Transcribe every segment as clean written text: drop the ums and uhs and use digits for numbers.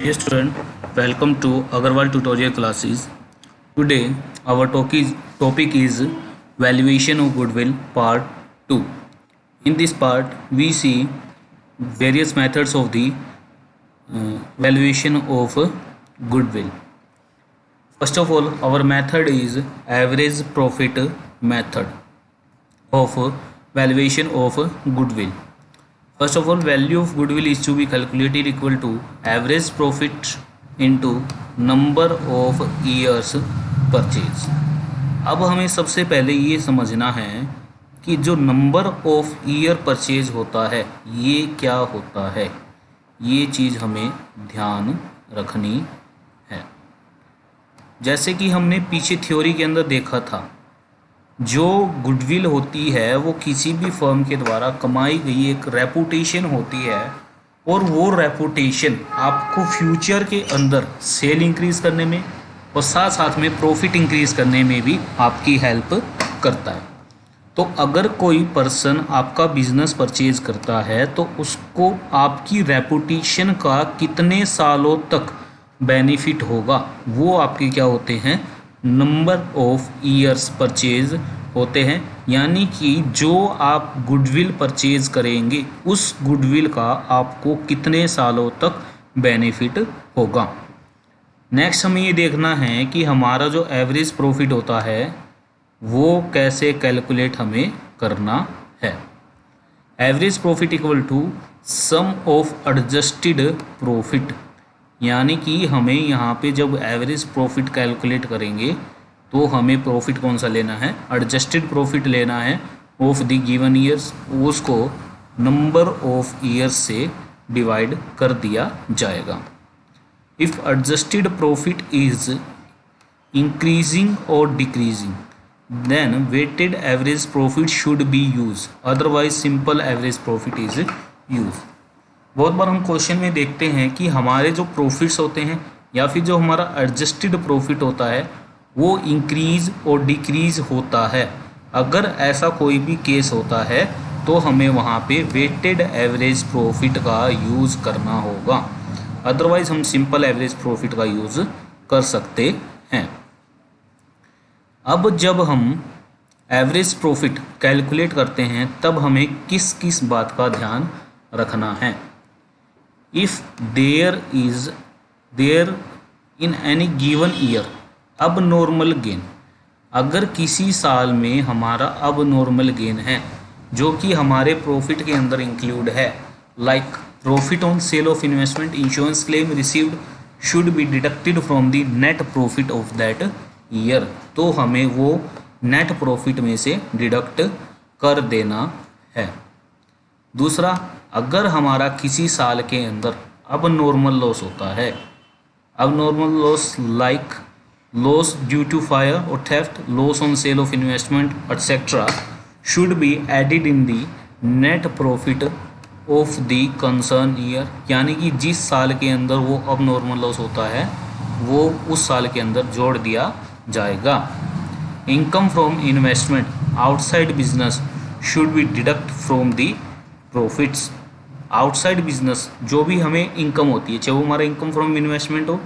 Dear student, welcome to Agarwal tutorial classes. Today our topic is valuation of goodwill part 2. In this part we see various methods of the valuation of goodwill. First of all, our method is average profit method of valuation of goodwill. First of all, value of goodwill is to be calculated equal to average profit into number of years purchase. अब हमें सबसे पहले ये समझना है कि जो number of year purchase होता है ये क्या होता है, ये चीज़ हमें ध्यान रखनी है। जैसे कि हमने पीछे थ्योरी के अंदर देखा था, जो गुडविल होती है वो किसी भी फर्म के द्वारा कमाई गई एक रेपुटेशन होती है, और वो रेपुटेशन आपको फ्यूचर के अंदर सेल इंक्रीज़ करने में और साथ साथ में प्रॉफिट इंक्रीज़ करने में भी आपकी हेल्प करता है। तो अगर कोई पर्सन आपका बिजनेस परचेज करता है तो उसको आपकी रेपुटेशन का कितने सालों तक बेनिफिट होगा, वो आपके क्या होते हैं, नंबर ऑफ ईयर्स परचेज होते हैं। यानी कि जो आप गुडविल परचेज करेंगे उस गुडविल का आपको कितने सालों तक बेनिफिट होगा। नेक्स्ट हमें ये देखना है कि हमारा जो एवरेज प्रॉफिट होता है वो कैसे कैलकुलेट हमें करना है। Average profit equal to sum of adjusted profit, यानी कि हमें यहाँ पे जब एवरेज प्रॉफिट कैलकुलेट करेंगे तो हमें प्रॉफिट कौन सा लेना है, एडजस्टेड प्रॉफिट लेना है ऑफ द गिवन ईयर्स। उसको नंबर ऑफ ईयर्स से डिवाइड कर दिया जाएगा। If adjusted profit is increasing और decreasing then weighted average profit should be use, otherwise simple average profit is use. बहुत बार हम क्वेश्चन में देखते हैं कि हमारे जो प्रॉफिट्स होते हैं या फिर जो हमारा एडजस्टेड प्रॉफिट होता है वो इंक्रीज और डिक्रीज होता है। अगर ऐसा कोई भी केस होता है तो हमें वहाँ पे वेटेड एवरेज प्रॉफिट का यूज़ करना होगा, अदरवाइज हम सिंपल एवरेज प्रॉफिट का यूज़ कर सकते हैं। अब जब हम एवरेज प्रॉफिट कैलकुलेट करते हैं तब हमें किस किस बात का ध्यान रखना है। If there in any given year abnormal gain, अगर किसी साल में हमारा अब नॉर्मल गेन है जो कि हमारे प्रॉफिट के अंदर इंक्लूड है, like profit on sale of investment, insurance claim received should be deducted from the net profit of that year, तो हमें वो नेट प्रॉफिट में से डिडक्ट कर देना है। दूसरा, अगर हमारा किसी साल के अंदर अब नॉर्मल लॉस होता है, अब normal loss like loss due to fire और theft, loss on sale of investment etcetera should be added in the net profit of the concern year, यानी कि जिस साल के अंदर वो अब नॉर्मल लॉस होता है वो उस साल के अंदर जोड़ दिया जाएगा। Income from investment outside business should be deduct from the profits. Outside business जो भी हमें इनकम होती है, चाहे वो हमारा इनकम फ्रॉम इन्वेस्टमेंट हो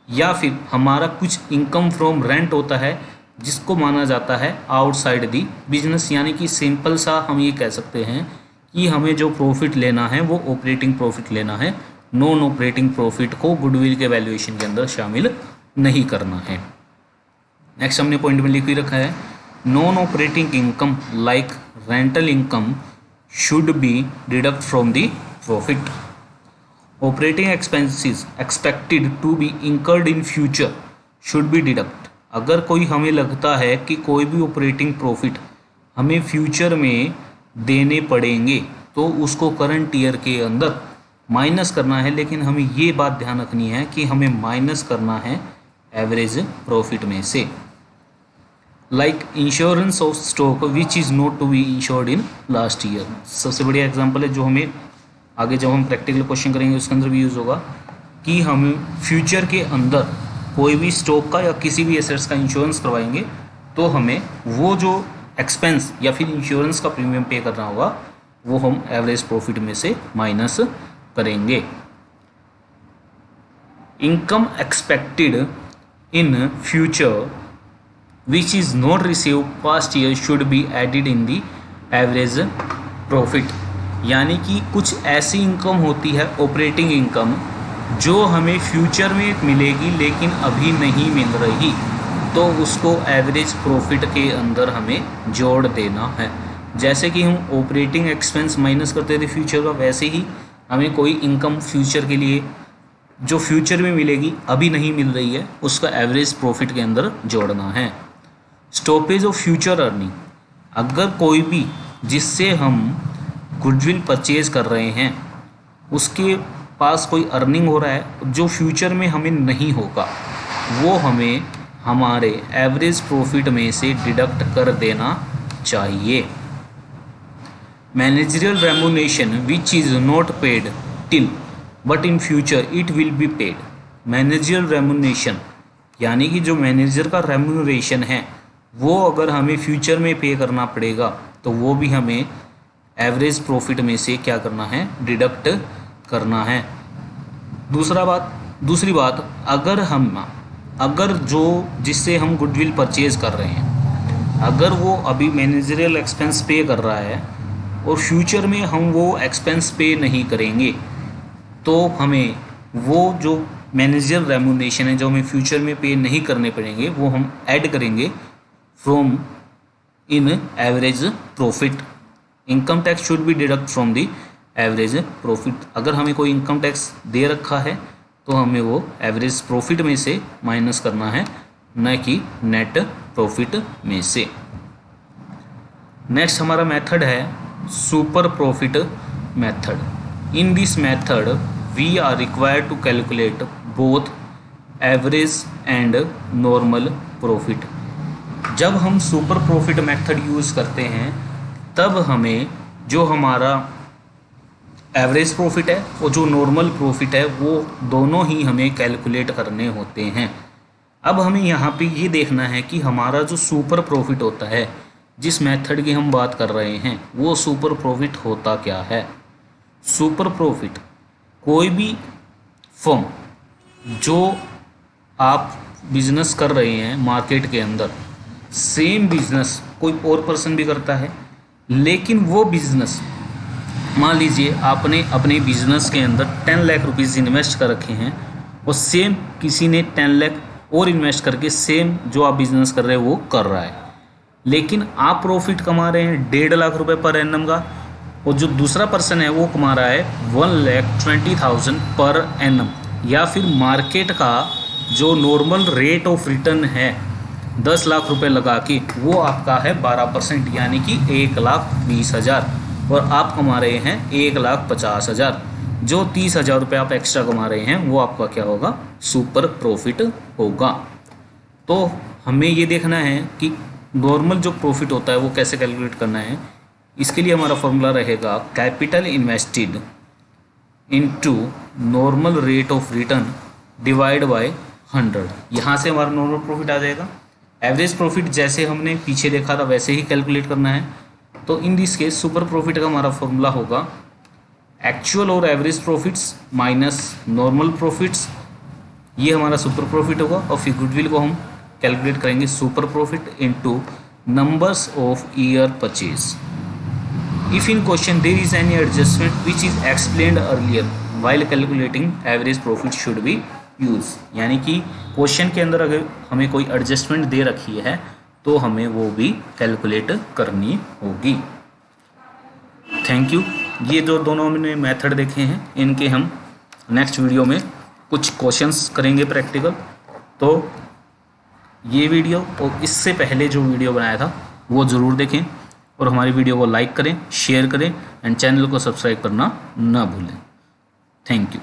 या फिर हमारा कुछ इनकम फ्रॉम रेंट होता है जिसको माना जाता है आउटसाइड दी बिजनेस, यानी कि सिंपल सा हम ये कह सकते हैं कि हमें जो प्रॉफिट लेना है वो ऑपरेटिंग प्रॉफिट लेना है, नॉन ऑपरेटिंग प्रॉफिट को गुडविल के वैल्यूएशन के अंदर शामिल नहीं करना है। नेक्स्ट हमने पॉइंट में लिख ही रखा है, non operating income like rental income should be deduct from the profit. Operating expenses expected to be incurred in future should be deduct. अगर कोई हमें लगता है कि कोई भी ऑपरेटिंग प्रॉफिट हमें फ्यूचर में देने पड़ेंगे तो उसको करंट ईयर के अंदर माइनस करना है, लेकिन हमें ये बात ध्यान रखनी है कि हमें माइनस करना है एवरेज प्रॉफिट में से। Like insurance of stock which is not to be insured in last year, सबसे बढ़िया एग्जांपल है जो हमें आगे जब हम प्रैक्टिकल क्वेश्चन करेंगे उसके अंदर भी यूज़ होगा कि हम फ्यूचर के अंदर कोई भी स्टॉक का या किसी भी एसेट्स का इंश्योरेंस करवाएंगे तो हमें वो जो एक्सपेंस या फिर इंश्योरेंस का प्रीमियम पे करना होगा वो हम एवरेज प्रॉफिट में से माइनस करेंगे। income expected in future which is not received past year should be added in the average profit। यानी कि कुछ ऐसी इनकम होती है ऑपरेटिंग इनकम जो हमें फ्यूचर में मिलेगी लेकिन अभी नहीं मिल रही, तो उसको एवरेज प्रॉफिट के अंदर हमें जोड़ देना है। जैसे कि हम ऑपरेटिंग एक्सपेंस माइनस करते थे फ्यूचर का, वैसे ही हमें कोई इनकम फ्यूचर के लिए जो फ्यूचर में मिलेगी अभी नहीं मिल रही है उसका एवरेज प्रॉफिट के अंदर जोड़ना है। स्टॉपेज ऑफ फ्यूचर अर्निंग, अगर कोई भी जिससे हम गुडविल परचेज कर रहे हैं उसके पास कोई अर्निंग हो रहा है जो फ्यूचर में हमें नहीं होगा, वो हमें हमारे एवरेज प्रॉफिट में से डिडक्ट कर देना चाहिए। Managerial remuneration which is not paid till but in future it will be paid. Managerial remuneration यानी कि जो मैनेजर का रेम्यूनरेशन है वो अगर हमें फ्यूचर में पे करना पड़ेगा तो वो भी हमें एवरेज प्रॉफिट में से क्या करना है, डिडक्ट करना है। दूसरी बात अगर जो जिससे हम गुडविल परचेज कर रहे हैं अगर वो अभी मैनेजरियल एक्सपेंस पे कर रहा है और फ्यूचर में हम वो एक्सपेंस पे नहीं करेंगे, तो हमें वो जो मैनेजरियल रेम्यूनरेशन है जो हमें फ्यूचर में पे नहीं करने पड़ेंगे वो हम ऐड करेंगे from in average profit. Income tax should be deduct from the average profit. अगर हमें कोई इनकम टैक्स दे रखा है तो हमें वो एवरेज प्रॉफिट में से माइनस करना है, न कि नेट प्रॉफिट में से। नेक्स्ट हमारा मेथड है super profit method. In this method we are required to calculate both average and normal profit. जब हम सुपर प्रॉफिट मेथड यूज़ करते हैं तब हमें जो हमारा एवरेज प्रॉफिट है और जो नॉर्मल प्रॉफिट है वो दोनों ही हमें कैलकुलेट करने होते हैं। अब हमें यहाँ पे ये देखना है कि हमारा जो सुपर प्रॉफिट होता है, जिस मेथड की हम बात कर रहे हैं, वो सुपर प्रॉफिट होता क्या है। सुपर प्रॉफिट कोई भी फर्म जो आप बिजनेस कर रहे हैं मार्केट के अंदर, सेम बिजनेस कोई और पर्सन भी करता है, लेकिन वो बिजनेस मान लीजिए आपने अपने बिजनेस के अंदर 10 लाख रुपीज़ इन्वेस्ट कर रखे हैं और सेम किसी ने 10 लाख और इन्वेस्ट करके सेम जो आप बिजनेस कर रहे हैं वो कर रहा है, लेकिन आप प्रॉफिट कमा रहे हैं 1.5 लाख रुपए पर एनम का और जो दूसरा पर्सन है वो कमा रहा है 1,20,000 पर एनम। या फिर मार्केट का जो नॉर्मल रेट ऑफ रिटर्न है 10 लाख रुपए लगा के वो आपका है 12%, यानी कि 1,20,000 और आप कमा रहे हैं 1,50,000। जो 30,000 रुपये आप एक्स्ट्रा कमा रहे हैं वो आपका क्या होगा, सुपर प्रॉफिट होगा। तो हमें ये देखना है कि नॉर्मल जो प्रॉफिट होता है वो कैसे कैलकुलेट करना है। इसके लिए हमारा फॉर्मूला रहेगा capital invested into normal rate of return divide by 100। यहाँ से हमारा नॉर्मल प्रॉफिट आ जाएगा। एवरेज प्रॉफिट जैसे हमने पीछे देखा था वैसे ही कैलकुलेट करना है। तो in this case super profit का हमारा फॉर्मूला होगा एक्चुअल और average profits minus normal profits, ये हमारा सुपर प्रॉफिट होगा। और फिर गुडविल को हम कैलकुलेट करेंगे super profit into numbers of year purchase. If in question there is any adjustment which is explained earlier while calculating average profit should be use. यानी कि क्वेश्चन के अंदर अगर हमें कोई एडजस्टमेंट दे रखी है तो हमें वो भी कैलकुलेट करनी होगी। Thank you. ये जो दोनों हमने मेथड देखे हैं इनके हम नेक्स्ट वीडियो में कुछ क्वेश्चंस करेंगे प्रैक्टिकल। तो ये वीडियो और इससे पहले जो वीडियो बनाया था वो ज़रूर देखें और हमारी वीडियो को लाइक करें, शेयर करें एंड चैनल को सब्सक्राइब करना ना भूलें। Thank you.